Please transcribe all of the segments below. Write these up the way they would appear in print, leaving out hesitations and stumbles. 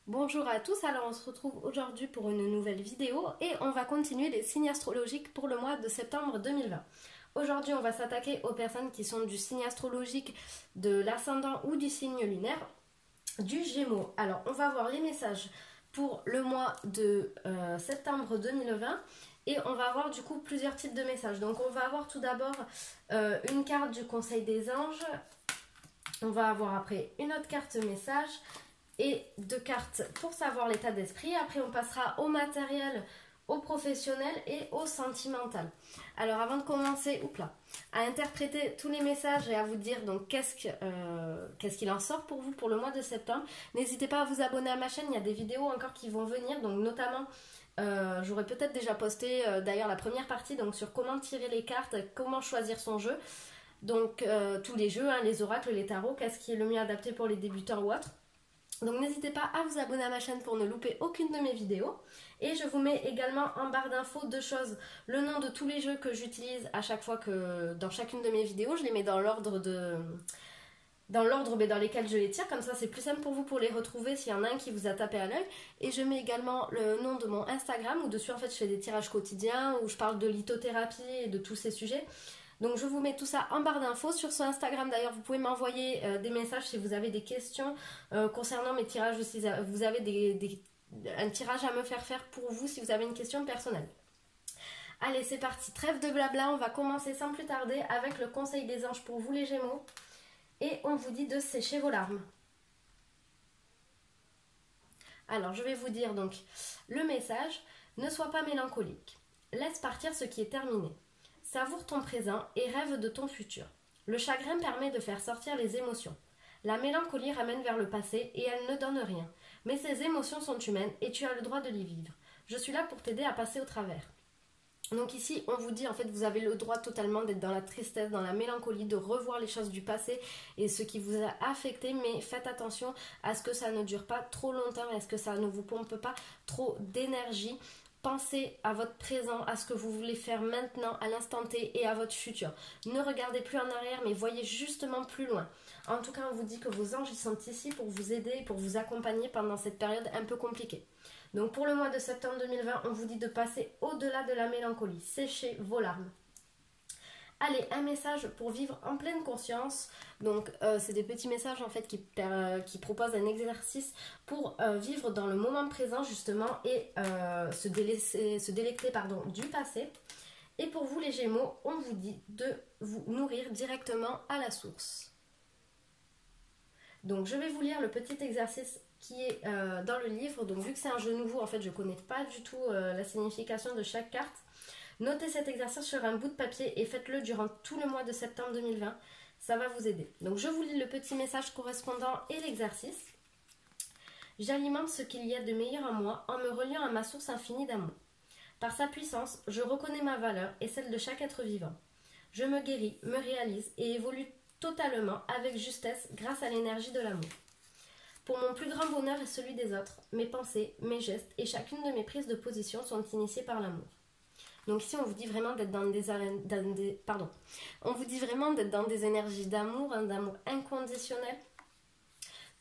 Bonjour à tous, alors on se retrouve aujourd'hui pour une nouvelle vidéo et on va continuer les signes astrologiques pour le mois de septembre 2020. Aujourd'hui on va s'attaquer aux personnes qui sont du signe astrologique de l'ascendant ou du signe lunaire du Gémeaux. Alors on va voir les messages pour le mois de septembre 2020 et on va avoir du coup plusieurs types de messages. Donc on va avoir tout d'abord une carte du Conseil des anges, on va avoir après une autre carte message et deux cartes pour savoir l'état d'esprit. Après, on passera au matériel, au professionnel et au sentimental. Alors, avant de commencer, à interpréter tous les messages et à vous dire donc qu'est-ce qu'il en sort pour vous pour le mois de septembre, n'hésitez pas à vous abonner à ma chaîne. Il y a des vidéos encore qui vont venir, donc notamment j'aurais peut-être déjà posté d'ailleurs la première partie donc sur comment tirer les cartes, comment choisir son jeu. Donc tous les jeux, hein, les oracles, les tarots, qu'est-ce qui est le mieux adapté pour les débutants ou autres. Donc n'hésitez pas à vous abonner à ma chaîne pour ne louper aucune de mes vidéos. Et je vous mets également en barre d'infos deux choses. Le nom de tous les jeux que j'utilise à chaque fois que dans chacune de mes vidéos, je les mets dans l'ordre dans lesquels je les tire. Comme ça c'est plus simple pour vous pour les retrouver s'il y en a un qui vous a tapé à l'œil. Et je mets également le nom de mon Instagram où dessus en fait je fais des tirages quotidiens, où je parle de lithothérapie et de tous ces sujets. Donc je vous mets tout ça en barre d'infos. Sur ce Instagram d'ailleurs, vous pouvez m'envoyer des messages si vous avez des questions concernant mes tirages, si vous avez un tirage à me faire pour vous, si vous avez une question personnelle. Allez, c'est parti, trêve de blabla, on va commencer sans plus tarder avec le conseil des anges pour vous les Gémeaux. Et on vous dit de sécher vos larmes. Alors je vais vous dire donc le message, ne sois pas mélancolique, laisse partir ce qui est terminé. Savoure ton présent et rêve de ton futur. Le chagrin permet de faire sortir les émotions. La mélancolie ramène vers le passé et elle ne donne rien. Mais ces émotions sont humaines et tu as le droit de les vivre. Je suis là pour t'aider à passer au travers. Donc ici, on vous dit, en fait, vous avez le droit totalement d'être dans la tristesse, dans la mélancolie, de revoir les choses du passé et ce qui vous a affecté, mais faites attention à ce que ça ne dure pas trop longtemps, à ce que ça ne vous pompe pas trop d'énergie. Pensez à votre présent, à ce que vous voulez faire maintenant, à l'instant T et à votre futur. Ne regardez plus en arrière, mais voyez justement plus loin. En tout cas, on vous dit que vos anges ils sont ici pour vous aider, pour vous accompagner pendant cette période un peu compliquée. Donc pour le mois de septembre 2020, on vous dit de passer au-delà de la mélancolie. Séchez vos larmes. Allez, un message pour vivre en pleine conscience. Donc c'est des petits messages en fait qui proposent un exercice pour vivre dans le moment présent justement et se délecter du passé. Et pour vous les Gémeaux, on vous dit de vous nourrir directement à la source. Donc je vais vous lire le petit exercice qui est dans le livre. Donc vu que c'est un jeu nouveau, en fait je ne connais pas du tout la signification de chaque carte. Notez cet exercice sur un bout de papier et faites-le durant tout le mois de septembre 2020. Ça va vous aider. Donc je vous lis le petit message correspondant et l'exercice. J'alimente ce qu'il y a de meilleur en moi en me reliant à ma source infinie d'amour. Par sa puissance, je reconnais ma valeur et celle de chaque être vivant. Je me guéris, me réalise et évolue totalement avec justesse grâce à l'énergie de l'amour. Pour mon plus grand bonheur et celui des autres, mes pensées, mes gestes et chacune de mes prises de position sont initiées par l'amour. Donc ici, on vous dit vraiment d'être on vous dit vraiment d'être dans des énergies d'amour, hein, d'amour inconditionnel.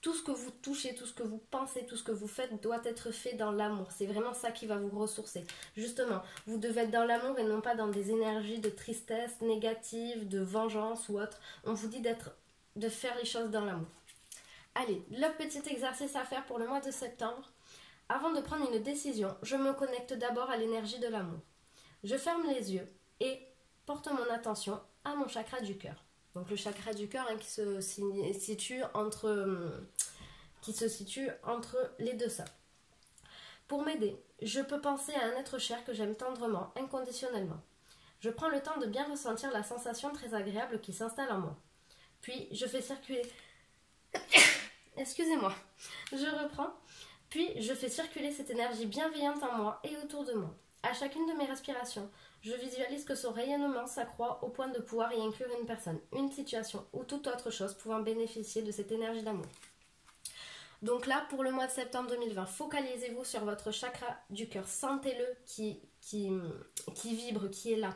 Tout ce que vous touchez, tout ce que vous pensez, tout ce que vous faites doit être fait dans l'amour. C'est vraiment ça qui va vous ressourcer. Justement, vous devez être dans l'amour et non pas dans des énergies de tristesse, négative, de vengeance ou autre. On vous dit de faire les choses dans l'amour. Allez, le petit exercice à faire pour le mois de septembre. Avant de prendre une décision, je me connecte d'abord à l'énergie de l'amour. Je ferme les yeux et porte mon attention à mon chakra du cœur. Donc le chakra du cœur hein, qui se situe entre les deux seins. Pour m'aider, je peux penser à un être cher que j'aime tendrement, inconditionnellement. Je prends le temps de bien ressentir la sensation très agréable qui s'installe en moi. Puis je fais circuler... Excusez-moi, je reprends. Puis je fais circuler cette énergie bienveillante en moi et autour de moi. À chacune de mes respirations, je visualise que son rayonnement s'accroît au point de pouvoir y inclure une personne, une situation ou toute autre chose pouvant bénéficier de cette énergie d'amour. Donc là, pour le mois de septembre 2020, focalisez-vous sur votre chakra du cœur. Sentez-le qui vibre, qui est là.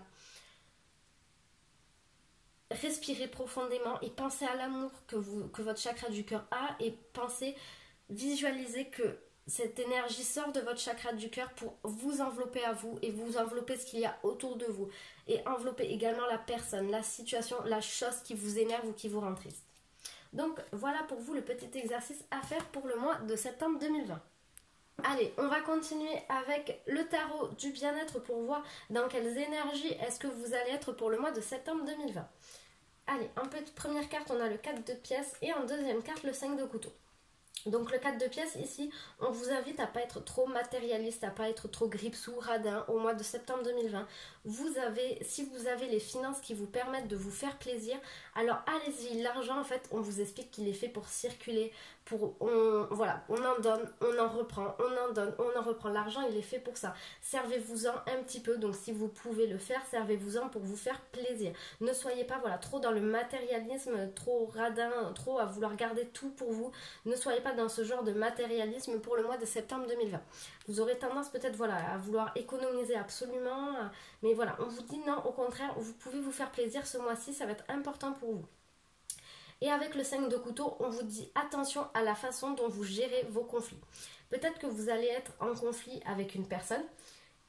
Respirez profondément et pensez à l'amour que votre chakra du cœur a et visualisez que cette énergie sort de votre chakra du cœur pour vous envelopper à vous et vous envelopper ce qu'il y a autour de vous. Et envelopper également la personne, la situation, la chose qui vous énerve ou qui vous rend triste. Donc voilà pour vous le petit exercice à faire pour le mois de septembre 2020. Allez, on va continuer avec le tarot du bien-être pour voir dans quelles énergies est-ce que vous allez être pour le mois de septembre 2020. Allez, en première carte, on a le 4 de pièces et en deuxième carte, le 5 de couteau. Donc le 4 de pièces ici, on vous invite à ne pas être trop matérialiste, à ne pas être trop grippe-sous, radin au mois de septembre 2020. Si vous avez les finances qui vous permettent de vous faire plaisir, alors allez-y. L'argent, en fait, on vous explique qu'il est fait pour circuler, voilà, on en donne, on en reprend, on en donne, on en reprend. L'argent, il est fait pour ça. Servez-vous-en un petit peu, donc si vous pouvez le faire, servez-vous-en pour vous faire plaisir. Ne soyez pas voilà, trop dans le matérialisme, trop radin, trop à vouloir garder tout pour vous. Ne soyez pas dans ce genre de matérialisme pour le mois de septembre 2020. Vous aurez tendance peut-être voilà, à vouloir économiser absolument, mais voilà, on vous dit non, au contraire, vous pouvez vous faire plaisir ce mois-ci, ça va être important pour vous. Et avec le 5 de couteau, on vous dit attention à la façon dont vous gérez vos conflits. Peut-être que vous allez être en conflit avec une personne.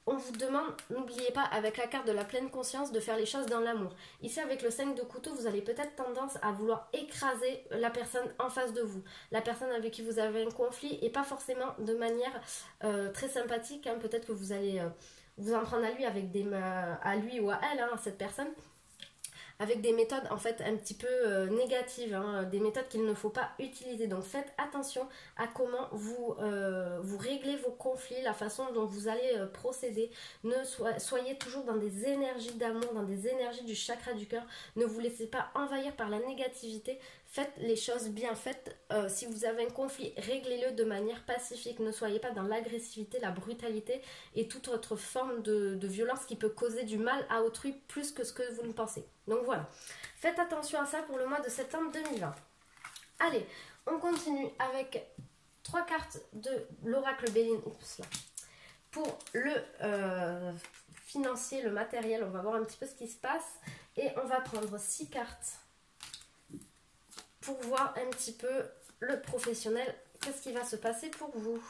On vous demande, n'oubliez pas, avec la carte de la pleine conscience, de faire les choses dans l'amour. Ici, avec le 5 de couteau, vous avez peut-être tendance à vouloir écraser la personne en face de vous. La personne avec qui vous avez un conflit, et pas forcément de manière très sympathique. Hein. Peut-être que vous allez vous en prendre à lui, à lui ou à elle, hein, cette personne, avec des méthodes en fait un petit peu négatives, hein, des méthodes qu'il ne faut pas utiliser. Donc faites attention à comment vous réglez vos conflits, la façon dont vous allez procéder. Soyez toujours dans des énergies d'amour, dans des énergies du chakra du cœur. Ne vous laissez pas envahir par la négativité. Faites les choses bien faites. Si vous avez un conflit, réglez-le de manière pacifique. Ne soyez pas dans l'agressivité, la brutalité et toute autre forme de violence qui peut causer du mal à autrui plus que ce que vous ne pensez. Donc voilà, faites attention à ça pour le mois de septembre 2020. Allez, on continue avec 3 cartes de l'oracle Béline. Oups, là. Pour le financier, le matériel, on va voir un petit peu ce qui se passe. Et on va prendre 6 cartes pour voir un petit peu le professionnel. Qu'est-ce qui va se passer pour vous?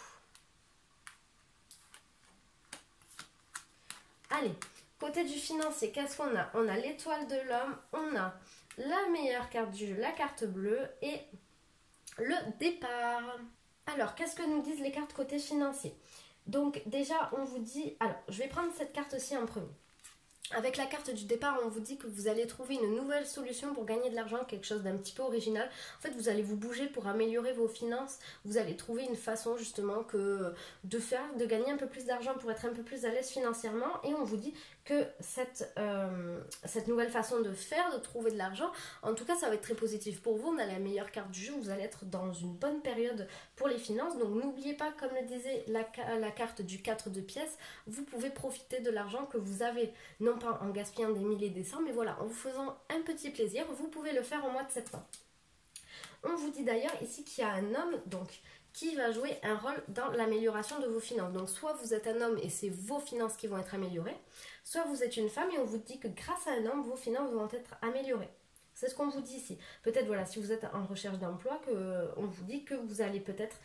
Allez. Côté du financier, qu'est-ce qu'on a? On a l'étoile de l'homme, on a la meilleure carte du jeu, la carte bleue et le départ. Alors, qu'est-ce que nous disent les cartes côté financier? Donc déjà, on vous dit... Alors, je vais prendre cette carte-ci en premier. Avec la carte du départ, on vous dit que vous allez trouver une nouvelle solution pour gagner de l'argent, quelque chose d'un petit peu original. En fait, vous allez vous bouger pour améliorer vos finances. Vous allez trouver une façon justement de gagner un peu plus d'argent pour être un peu plus à l'aise financièrement. Et on vous dit que cette nouvelle façon de faire, de trouver de l'argent, en tout cas, ça va être très positif pour vous. On a la meilleure carte du jeu. Vous allez être dans une bonne période pour les finances. Donc, n'oubliez pas, comme le disait la carte du 4 de pièces, vous pouvez profiter de l'argent que vous avez. Non pas en gaspillant des milliers et des cents, mais voilà, en vous faisant un petit plaisir, vous pouvez le faire au mois de septembre. On vous dit d'ailleurs ici qu'il y a un homme donc qui va jouer un rôle dans l'amélioration de vos finances. Donc soit vous êtes un homme et c'est vos finances qui vont être améliorées, soit vous êtes une femme et on vous dit que grâce à un homme, vos finances vont être améliorées. C'est ce qu'on vous dit ici. Peut-être voilà, si vous êtes en recherche d'emploi, on vous dit que vous allez peut-être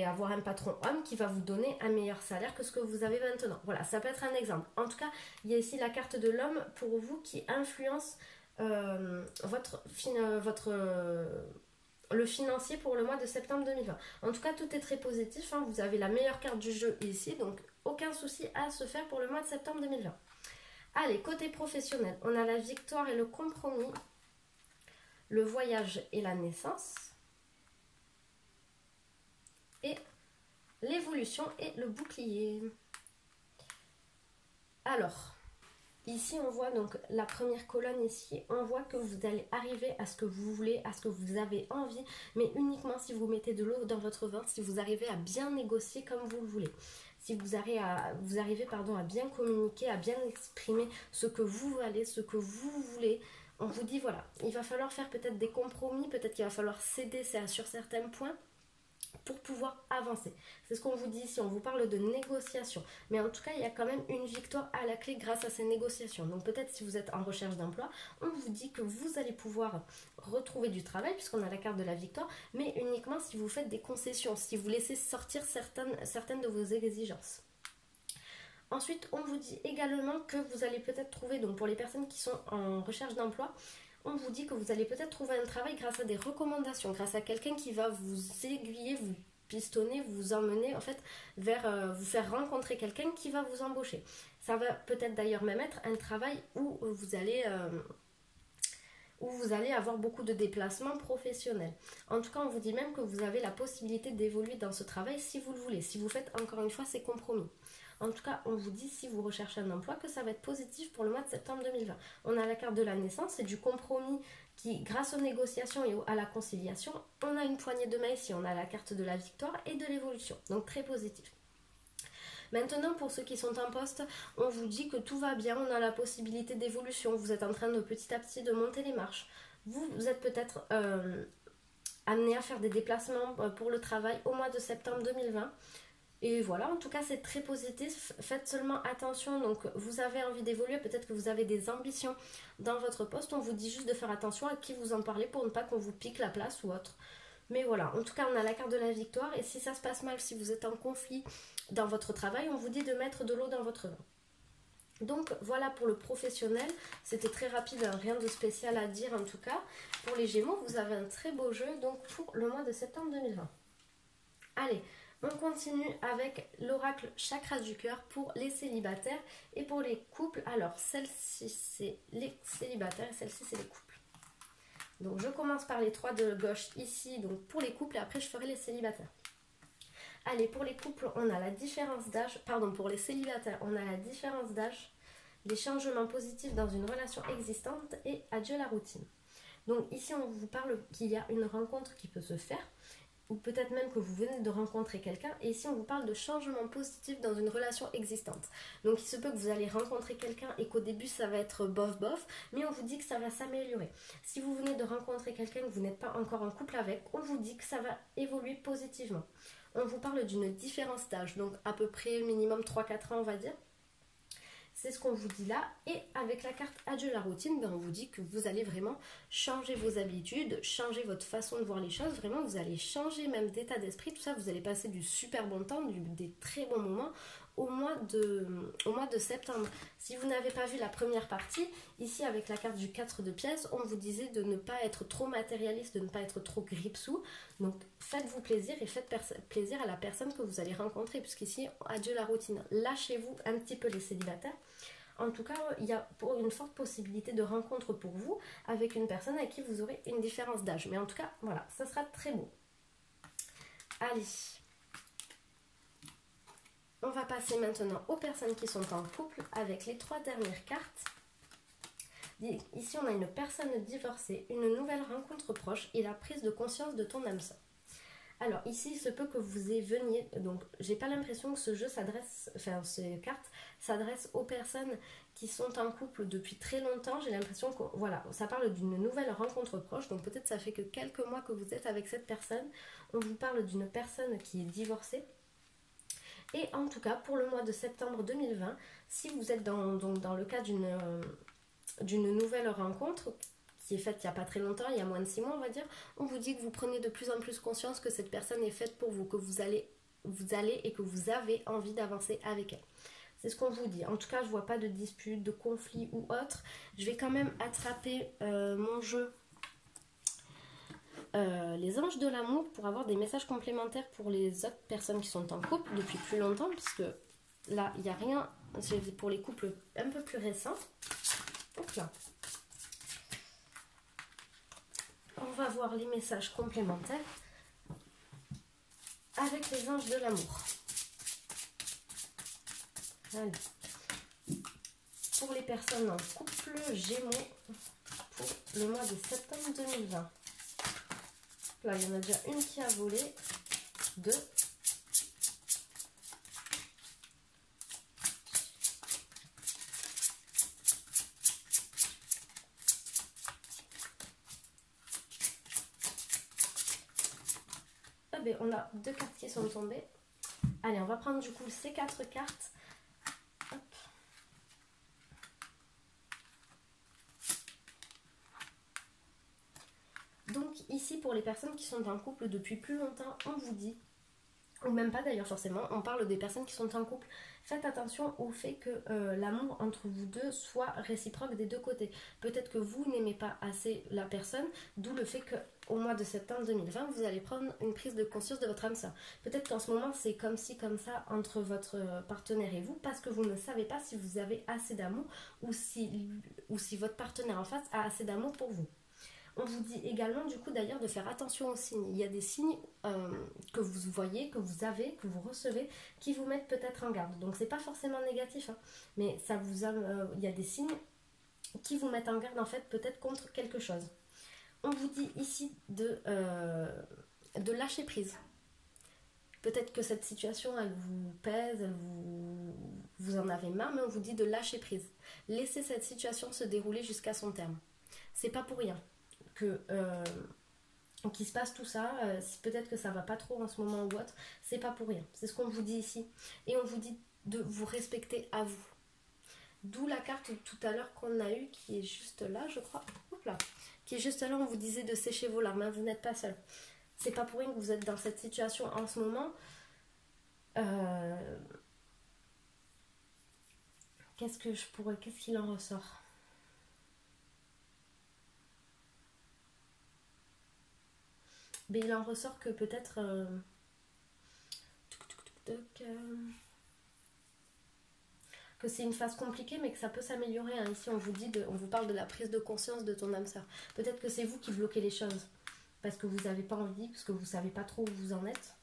avoir un patron homme qui va vous donner un meilleur salaire que ce que vous avez maintenant. Voilà, ça peut être un exemple. En tout cas, il y a ici la carte de l'homme pour vous qui influence le financier pour le mois de septembre 2020. En tout cas, tout est très positif. Hein. Vous avez la meilleure carte du jeu ici, donc aucun souci à se faire pour le mois de septembre 2020. Allez, côté professionnel, on a la victoire et le compromis, le voyage et la naissance, et l'évolution et le bouclier. Alors, ici on voit donc la première colonne ici, on voit que vous allez arriver à ce que vous voulez, à ce que vous avez envie, mais uniquement si vous mettez de l'eau dans votre vin, si vous arrivez à bien négocier comme vous le voulez. Si vous arrivez à bien communiquer, à bien exprimer ce que vous valez, ce que vous voulez, on vous dit voilà, il va falloir faire peut-être des compromis, peut-être qu'il va falloir céder sur certains points, pour pouvoir avancer. C'est ce qu'on vous dit ici, on vous parle de négociation. Mais en tout cas, il y a quand même une victoire à la clé grâce à ces négociations. Donc peut-être si vous êtes en recherche d'emploi, on vous dit que vous allez pouvoir retrouver du travail, puisqu'on a la carte de la victoire, mais uniquement si vous faites des concessions, si vous laissez sortir certaines de vos exigences. Ensuite, on vous dit également que vous allez peut-être trouver, donc pour les personnes qui sont en recherche d'emploi, on vous dit que vous allez peut-être trouver un travail grâce à des recommandations, grâce à quelqu'un qui va vous aiguiller, vous pistonner, vous emmener en fait vers vous faire rencontrer quelqu'un qui va vous embaucher. Ça va peut-être d'ailleurs même être un travail où vous allez avoir beaucoup de déplacements professionnels. En tout cas, on vous dit même que vous avez la possibilité d'évoluer dans ce travail si vous le voulez, si vous faites encore une fois ces compromis. En tout cas, on vous dit, si vous recherchez un emploi, que ça va être positif pour le mois de septembre 2020. On a la carte de la naissance et du compromis qui, grâce aux négociations et à la conciliation, on a une poignée de main ici. On a la carte de la victoire et de l'évolution. Donc, très positif. Maintenant, pour ceux qui sont en poste, on vous dit que tout va bien. On a la possibilité d'évolution. Vous êtes en train de petit à petit de monter les marches. Vous êtes peut-être amené à faire des déplacements pour le travail au mois de septembre 2020. Et voilà, en tout cas c'est très positif, faites seulement attention, donc vous avez envie d'évoluer, peut-être que vous avez des ambitions dans votre poste, on vous dit juste de faire attention à qui vous en parlez pour ne pas qu'on vous pique la place ou autre. Mais voilà, en tout cas on a la carte de la victoire et si ça se passe mal, si vous êtes en conflit dans votre travail, on vous dit de mettre de l'eau dans votre vin. Donc voilà pour le professionnel, c'était très rapide, hein, rien de spécial à dire en tout cas. Pour les Gémeaux, vous avez un très beau jeu donc pour le mois de septembre 2020. Allez, on continue avec l'oracle chakra du cœur pour les célibataires et pour les couples. Alors, celle-ci, c'est les célibataires et celle-ci, c'est les couples. Donc, je commence par les trois de gauche ici, donc pour les couples, et après, je ferai les célibataires. Allez, pour les couples, on a la différence d'âge. Pardon, pour les célibataires, on a la différence d'âge, des changements positifs dans une relation existante et adieu la routine. Donc, ici, on vous parle qu'il y a une rencontre qui peut se faire, ou peut-être même que vous venez de rencontrer quelqu'un, et ici on vous parle de changement positif dans une relation existante. Donc il se peut que vous allez rencontrer quelqu'un et qu'au début ça va être bof bof, mais on vous dit que ça va s'améliorer. Si vous venez de rencontrer quelqu'un que vous n'êtes pas encore en couple avec, on vous dit que ça va évoluer positivement. On vous parle d'une différence d'âge, donc à peu près minimum 3-4 ans on va dire. C'est ce qu'on vous dit là. Et avec la carte Adieu la routine, ben on vous dit que vous allez vraiment changer vos habitudes, changer votre façon de voir les choses. Vraiment, vous allez changer même d'état d'esprit. Tout ça, vous allez passer du super bon temps, des très bons moments au mois de septembre. Si vous n'avez pas vu la première partie, ici avec la carte du 4 de pièces, on vous disait de ne pas être trop matérialiste, de ne pas être trop grippe-sous. Donc faites-vous plaisir et faites plaisir à la personne que vous allez rencontrer, puisqu'ici, adieu la routine. Lâchez-vous un petit peu les célibataires. En tout cas, il y a une forte possibilité de rencontre pour vous avec une personne avec qui vous aurez une différence d'âge. Mais en tout cas, voilà, ça sera très beau. Allez. On va passer maintenant aux personnes qui sont en couple avec les trois dernières cartes. Ici, on a une personne divorcée, une nouvelle rencontre proche et la prise de conscience de ton âme sœur. Alors ici, il se peut que vous veniez, donc j'ai pas l'impression que ce jeu s'adresse, enfin ces cartes s'adressent aux personnes qui sont en couple depuis très longtemps. J'ai l'impression que voilà, ça parle d'une nouvelle rencontre proche, donc peut-être ça fait que quelques mois que vous êtes avec cette personne. On vous parle d'une personne qui est divorcée. Et en tout cas, pour le mois de septembre 2020, si vous êtes dans le cas d'une nouvelle rencontre qui est faite il n'y a pas très longtemps, il y a moins de 6 mois on va dire, on vous dit que vous prenez de plus en plus conscience que cette personne est faite pour vous, que vous allez et que vous avez envie d'avancer avec elle. C'est ce qu'on vous dit. En tout cas, je ne vois pas de dispute, de conflit ou autre. Je vais quand même attraper mon jeu les anges de l'amour pour avoir des messages complémentaires pour les autres personnes qui sont en couple depuis plus longtemps, puisque là, il n'y a rien, c'est pour les couples un peu plus récents. Donc là, on va voir les messages complémentaires avec les anges de l'amour. Allez. Pour les personnes en couple, Gémeaux, pour le mois de septembre 2020. Là, il y en a déjà une qui a volé, 2. ben, on a 2 cartes qui sont tombées. Allez, on va prendre du coup ces 4 cartes. Hop. Donc ici, pour les personnes qui sont en couple depuis plus longtemps, on vous dit, ou même pas d'ailleurs forcément, on parle des personnes qui sont en couple. Faites attention au fait que l'amour entre vous deux soit réciproque des deux côtés. Peut-être que vous n'aimez pas assez la personne, d'où le fait qu'au mois de septembre 2020, vous allez prendre une prise de conscience de votre âme sœur. Peut-être qu'en ce moment, c'est comme ci, comme ça entre votre partenaire et vous, parce que vous ne savez pas si vous avez assez d'amour ou si votre partenaire en face a assez d'amour pour vous. On vous dit également du coup d'ailleurs de faire attention aux signes. Il y a des signes que vous voyez, que vous avez, que vous recevez, qui vous mettent peut-être en garde. Donc c'est pas forcément négatif, hein, mais ça vous il y a des signes qui vous mettent en garde en fait peut-être contre quelque chose. On vous dit ici de lâcher prise. Peut-être que cette situation elle vous pèse, vous en avez marre, mais on vous dit de lâcher prise. Laissez cette situation se dérouler jusqu'à son terme. C'est pas pour rien qu'il se passe tout ça, peut-être que ça va pas trop en ce moment ou autre, c'est pas pour rien, c'est ce qu'on vous dit ici. Et on vous dit de vous respecter à vous. D'où la carte tout à l'heure qu'on a eue qui est juste là, je crois. Hop là. Qui est juste là, on vous disait de sécher vos larmes, hein, vous n'êtes pas seul. C'est pas pour rien que vous êtes dans cette situation en ce moment. Qu'est-ce qu'il en ressort ? Mais il en ressort que peut-être que c'est une phase compliquée mais que ça peut s'améliorer, hein. Ici on vous parle de la prise de conscience de ton âme sœur. Peut-être que c'est vous qui bloquez les choses parce que vous n'avez pas envie, parce que vous ne savez pas trop où vous en êtes,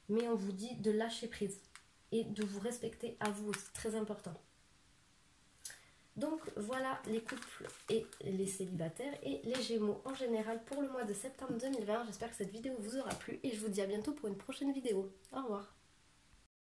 mais on vous dit de lâcher prise et de vous respecter à vous aussi, très important. Donc voilà les couples et les célibataires et les gémeaux en général pour le mois de septembre 2020. J'espère que cette vidéo vous aura plu et je vous dis à bientôt pour une prochaine vidéo. Au revoir.